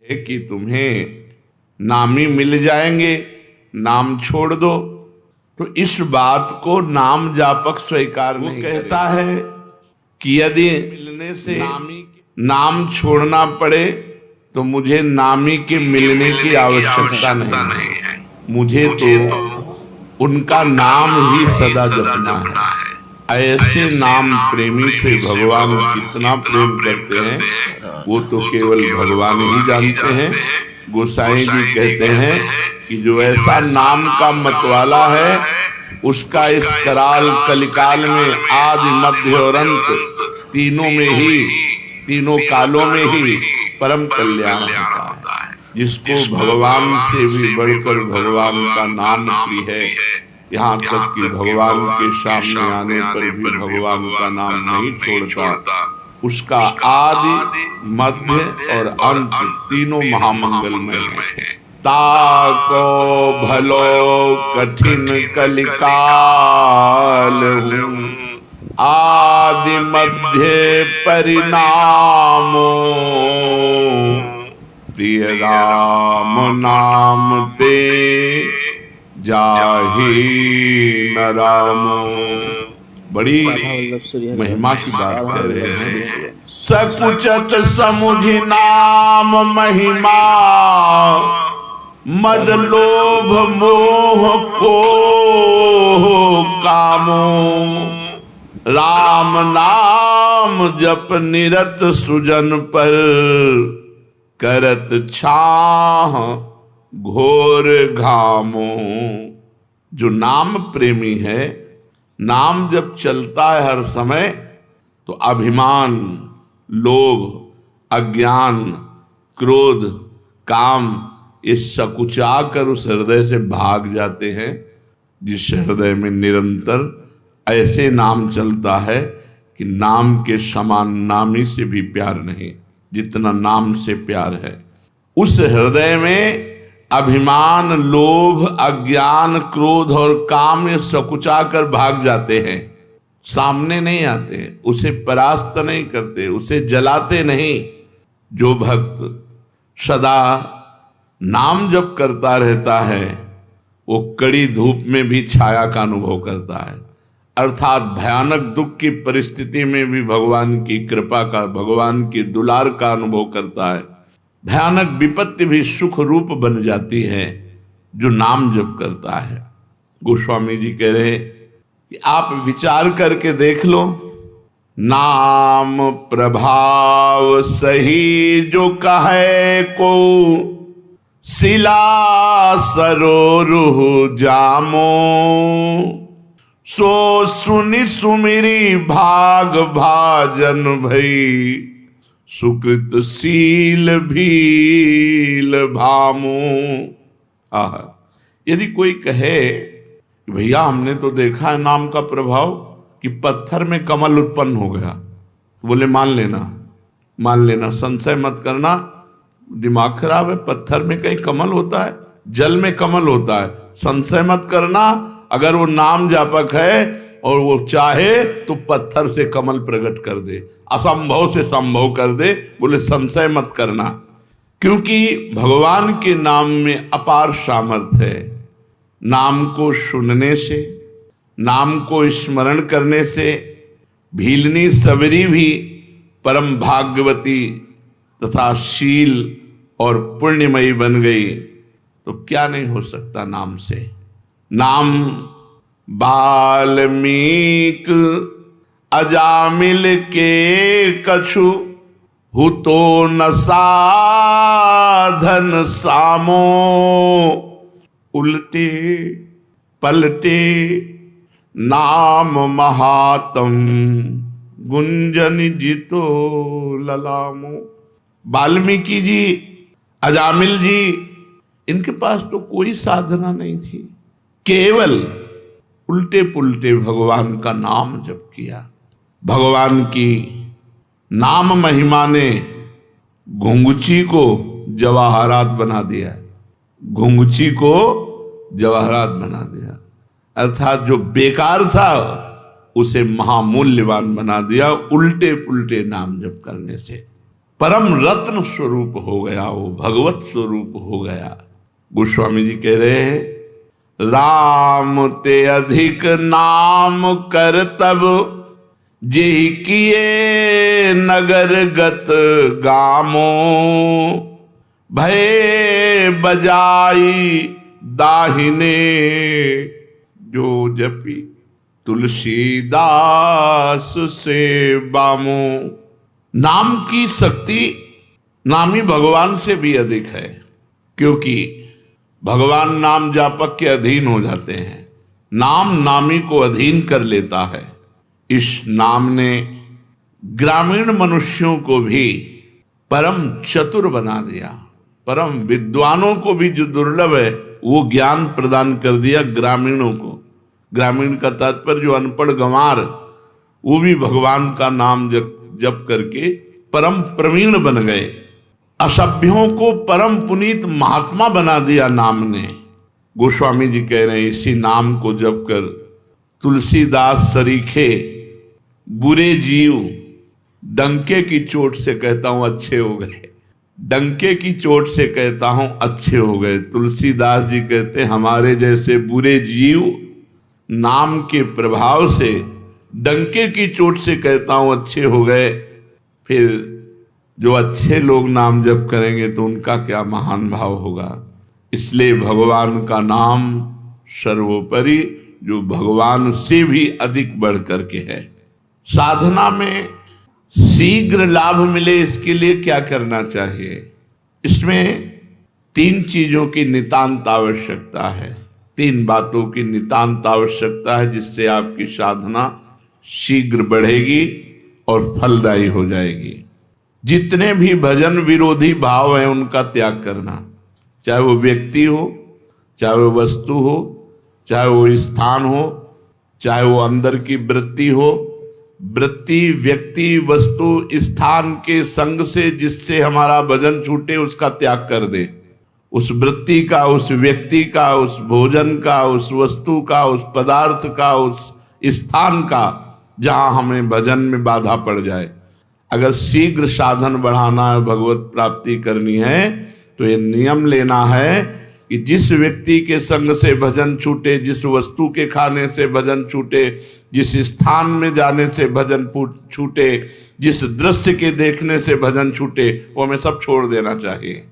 है कि तुम्हें नामी मिल जाएंगे, नाम छोड़ दो। तो इस बात को नाम जापक स्वीकार नहीं कहता है कि यदि मिलने से नाम छोड़ना पड़े तो मुझे नामी के मिलने की आवश्यकता नहीं है, मुझे तो उनका नाम ही सदा जपना है। ऐसे नाम प्रेमी से भगवान कितना प्रेम करते हैं वो तो केवल भगवान ही जानते हैं। गोसाई जी कहते हैं कि जो ऐसा नाम का मतवाला है उसका इस कराल कलिकाल में आदि मध्य और अंत तीनों में ही, तीनों कालों में ही परम कल्याण होता है। जिसको भगवान से भी बढ़कर भगवान का नाम प्रिय है, यहाँ तक कि भगवान के सामने आने पर भी भगवान का नाम नहीं छोड़ता, उसका आदि मध्य और अंत तीनों महामंगलमय है। ताको भलो कठिन कलिकाल हूँ, आदि मध्य परिणामो, प्रिय राम नाम ते जाहि न रामो। बड़ी महिमा की बात कह रहे हैं। सकुचत समुझि नाम महिमा, मद लोभ मोह को कामो। राम नाम जप निरत सुजन पर, करत छाह घोर घामो। जो नाम प्रेमी है, नाम जब चलता है हर समय तो अभिमान, लोभ, अज्ञान, क्रोध, काम ये सकुचा कर उस हृदय से भाग जाते हैं। जिस हृदय में निरंतर ऐसे नाम चलता है कि नाम के समान नामी से भी प्यार नहीं, जितना नाम से प्यार है, उस हृदय में अभिमान, लोभ, अज्ञान, क्रोध और काम ये सकुचा कर भाग जाते हैं। सामने नहीं आते, उसे परास्त नहीं करते, उसे जलाते नहीं। जो भक्त सदा नाम जप करता रहता है वो कड़ी धूप में भी छाया का अनुभव करता है, अर्थात भयानक दुख की परिस्थिति में भी भगवान की कृपा का, भगवान की दुलार का अनुभव करता है। भयानक विपत्ति भी सुख रूप बन जाती है जो नाम जप करता है। गोस्वामी जी कह रहे कि आप विचार करके देख लो, नाम प्रभाव सही जो कहे को, शिला सरोरुह जामो। सो सुनि सुमिरी भाग भाजन भई, सुकृत शील भील भामो। यदि कोई कहे कि भैया हमने तो देखा है नाम का प्रभाव कि पत्थर में कमल उत्पन्न हो गया, बोले मान लेना, संशय मत करना, दिमाग खराब है। पत्थर में कहीं कमल होता है? जल में कमल होता है। संशय मत करना, अगर वो नाम जापक है और वो चाहे तो पत्थर से कमल प्रकट कर दे, असंभव से संभव कर दे। बोले संशय मत करना, क्योंकि भगवान के नाम में अपार सामर्थ्य है। नाम को सुनने से, नाम को स्मरण करने से भीलनी सबरी भी परम भाग्यवती तथा शील और पुण्यमयी बन गई। तो क्या नहीं हो सकता नाम से। नाम वाल्मीक अजामिल के कछु, हु तो न साधन सामो। उल्टे पलटे नाम महातम, गुंजन जितो ललामो। वाल्मीकि जी, अजामिल जी, इनके पास तो कोई साधना नहीं थी, केवल उल्टे पुल्टे भगवान का नाम जप किया। भगवान की नाम महिमा ने घुंघची को जवाहरात बना दिया, घुंघची को जवाहरात बना दिया, अर्थात जो बेकार था उसे महामूल्यवान बना दिया उल्टे पुल्टे नाम जप करने से। परम रत्न स्वरूप हो गया, वो भगवत स्वरूप हो गया। गोस्वामी जी कह रहे हैं, राम ते अधिक नाम कर तब, जेहि किए नगर गत गामो, भय बजाई दाहिने जो जपी तुलसीदास से बामो। नाम की शक्ति नामी भगवान से भी अधिक है, क्योंकि भगवान नाम जापक के अधीन हो जाते हैं, नाम नामी को अधीन कर लेता है। इस नाम ने ग्रामीण मनुष्यों को भी परम चतुर बना दिया, परम विद्वानों को भी जो दुर्लभ है वो ज्ञान प्रदान कर दिया ग्रामीणों को। ग्रामीण का तात्पर्य जो अनपढ़ गंवार, वो भी भगवान का नाम जप करके परम प्रवीण बन गए। असभ्यों को परम पुनीत महात्मा बना दिया नाम ने। गोस्वामी जी कह रहे हैं, इसी नाम को जप कर तुलसीदास सरीखे बुरे जीव डंके की चोट से कहता हूं अच्छे हो गए, डंके की चोट से कहता हूं अच्छे हो गए। तुलसीदास जी कहते हमारे जैसे बुरे जीव नाम के प्रभाव से, डंके की चोट से कहता हूं अच्छे हो गए। फिर जो अच्छे लोग नाम जप करेंगे तो उनका क्या महान भाव होगा। इसलिए भगवान का नाम सर्वोपरि, जो भगवान से भी अधिक बढ़ करके है। साधना में शीघ्र लाभ मिले इसके लिए क्या करना चाहिए? इसमें 3 चीजों की नितांत आवश्यकता है, 3 बातों की नितांत आवश्यकता है, जिससे आपकी साधना शीघ्र बढ़ेगी और फलदायी हो जाएगी। जितने भी भजन विरोधी भाव हैं उनका त्याग करना, चाहे वो व्यक्ति हो, चाहे वो वस्तु हो, चाहे वो स्थान हो, चाहे वो अंदर की वृत्ति हो। वृत्ति, व्यक्ति, वस्तु, स्थान के संग से जिससे हमारा भजन छूटे उसका त्याग कर दे। उस वृत्ति का, उस व्यक्ति का, उस भोजन का, उस वस्तु का, उस पदार्थ का, उस स्थान का, जहां हमें भजन में बाधा पड़ जाए। अगर शीघ्र साधन बढ़ाना है, भगवत प्राप्ति करनी है, तो ये नियम लेना है कि जिस व्यक्ति के संग से भजन छूटे, जिस वस्तु के खाने से भजन छूटे, जिस स्थान में जाने से भजन छूटे, जिस दृश्य के देखने से भजन छूटे, वो हमें सब छोड़ देना चाहिए।